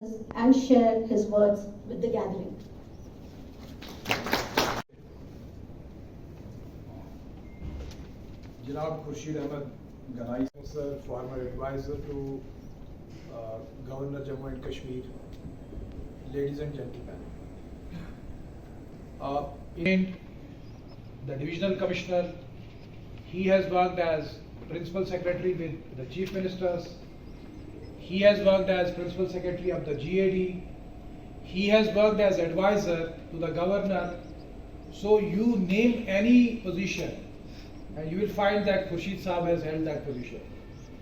and share his words with the gathering. Janab Khurshid Ahmed Ganai, sir, former advisor to Governor Jammu and Kashmir, ladies and gentlemen. In the divisional commissioner, he has worked as principal secretary with the chief ministers. He has worked as principal secretary of the GAD. He has worked as advisor to the governor. So you name any position and you will find that Khurshid Saab has held that position.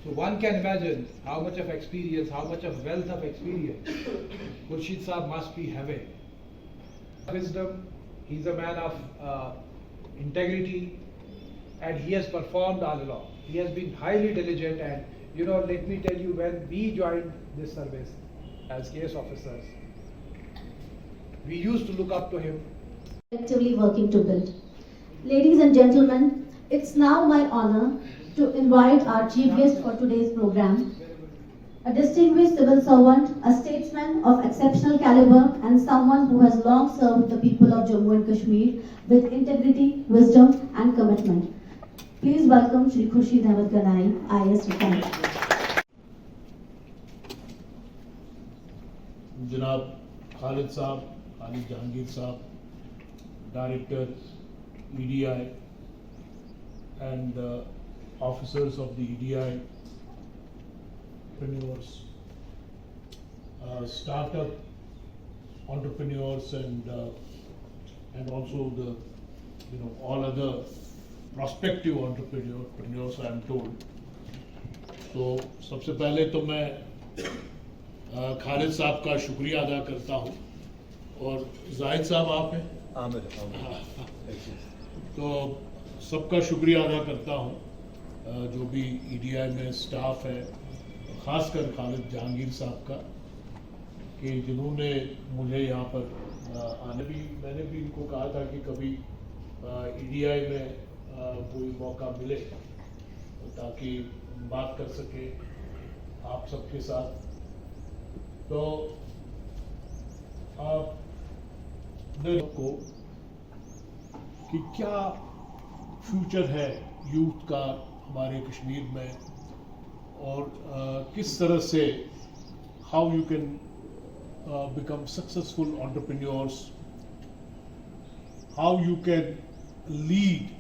So one can imagine how much of experience, how much of wealth of experience Khurshid Saab must be having. Wisdom, he is a man of integrity, and he has performed all along. He has been highly diligent, and let me tell you, when we joined this service as case officers, we used to look up to him. Actively working to build. Ladies and gentlemen, it's now my honor to invite our chief guest for today's program, a distinguished civil servant, a statesman of exceptional caliber, and someone who has long served the people of Jammu and Kashmir with integrity, wisdom, and commitment. Please welcome Shri Khurshid Ahmed Ganai, IAS retired. जनाब खालिद साहब, खालिद जहांगीर साहब, Director, EDI, and officers of the EDI, entrepreneurs, startup entrepreneurs, and also the all other prospective entrepreneurs, I am told. So सबसे पहले तो मैं खालिद साहब का शुक्रिया अदा करता हूँ, और जाहिद साहब आप हैं, तो सबका शुक्रिया अदा करता हूँ जो भी EDI में स्टाफ है, ख़ासकर खालिद जहांगीर साहब का, कि जिन्होंने मुझे यहाँ पर मैंने भी इनको कहा था कि कभी EDI में कोई मौका मिले ताकि बात कर सके आप सबके साथ। तो आप को कि क्या फ्यूचर है यूथ का हमारे कश्मीर में, और किस तरह से how you can become successful entrepreneurs, how you can lead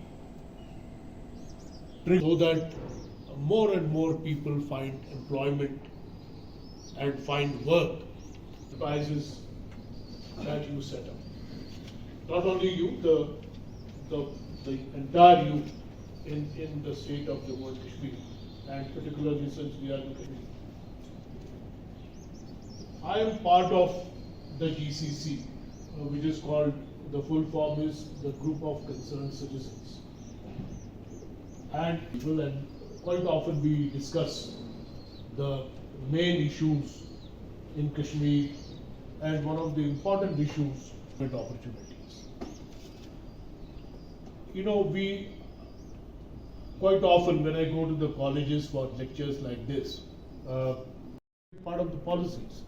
so that more and more people find employment and find work. The prizes that you set up, not only you, the entire youth in the state of Jammu and Kashmir, and particularly since we are in Kashmir. I am part of the GCC, which is called, the full form is the Group of Concerned Citizens. And quite often we discuss the main issues in Kashmir, and one of the important issues is opportunities. We quite often, when I go to the colleges for lectures like this, part of the policies.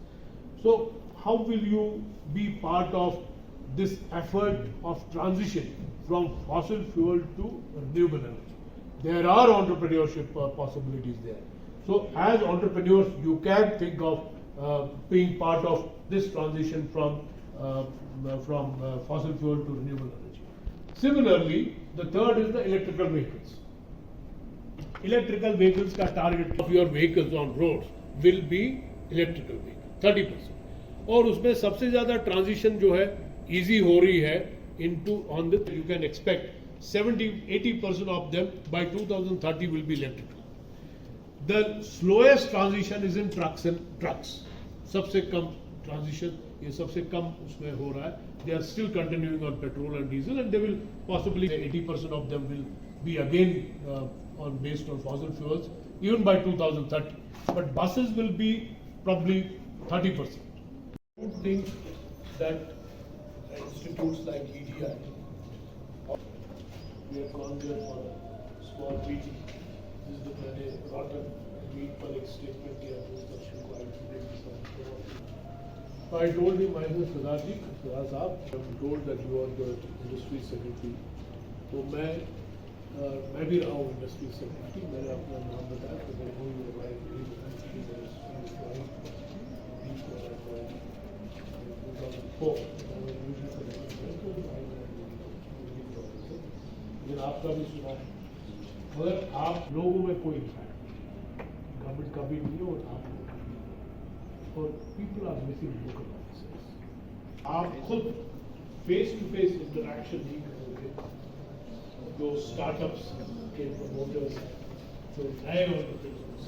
So how will you be part of this effort of transition from fossil fuel to renewable energy? There are entrepreneurship possibilities there. So as entrepreneurs, you can think of being part of this transition from fossil fuel to renewable energy. Similarly, the third is the electrical vehicles. Electrical vehicles ka target of your vehicles on roads will be electrical vehicles, 30%. और उसमें सबसे ज़्यादा transition जो है easy हो रही है into on the, you can expect 70-80% of them by 2030 will be electrical. The slowest transition is in trucks. सबसे कम ट्रांजिशन, ये सबसे कम उसमें हो रहा है. They are still continuing on petrol and diesel, and they will possibly 80% of them will be again on based on fossil fuels even by 2030, but buses will be probably 30%. I don't think that institutes like EDI, we have gone there for a small meeting. This is the मैंने brought up meet पर एक statement दिया था, उसका शुरू So I told him, myself, Sardar Sahab, I'm told that you are the industry secretary. तो मैं भी रहा हूँ इंडस्ट्री सेक्रेटरी, मैंने अपना नाम बताया तो मैं हूँ लेकिन आपका भी सुना है, मगर आप लोगों में कोई गवर्नमेंट का भी नहीं है और आप लोग का भी नहीं, और people are missing local officers. आप खुद फेस टू फेस इंटरैक्शन नहीं करोगे जो स्टार्टअप्स के प्रमोटर्स हैं, जो नए एंटरप्रेन्योर्स,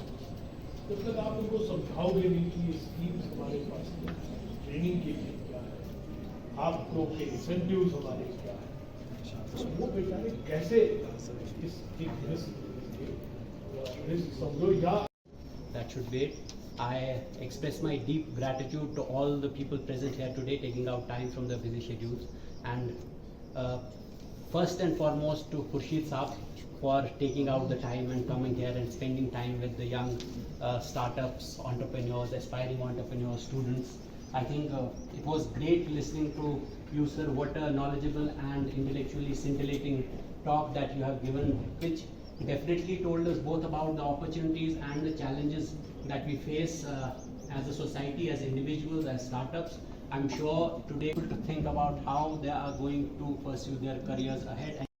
तब तक आप उनको समझाओगे नहीं कि ये स्कीम्स हमारे पास क्या है, ट्रेनिंग के लिए क्या है, आपको के इंसेंटिव्स हमारे क्या है, तो वो बेचारे कैसे इस एक रिस्क समझो या That should be it. I express my deep gratitude to all the people present here today, taking out time from their busy schedules, and first and foremost to Khurshid Saab for taking out the time and coming here and spending time with the young startups, entrepreneurs, aspiring entrepreneurs, students. I think it was great listening to you, sir. What a knowledgeable and intellectually scintillating talk that you have given, which definitely told us both about the opportunities and the challenges that we face as a society, as individuals, as startups. I'm sure today to think about how they are going to pursue their careers ahead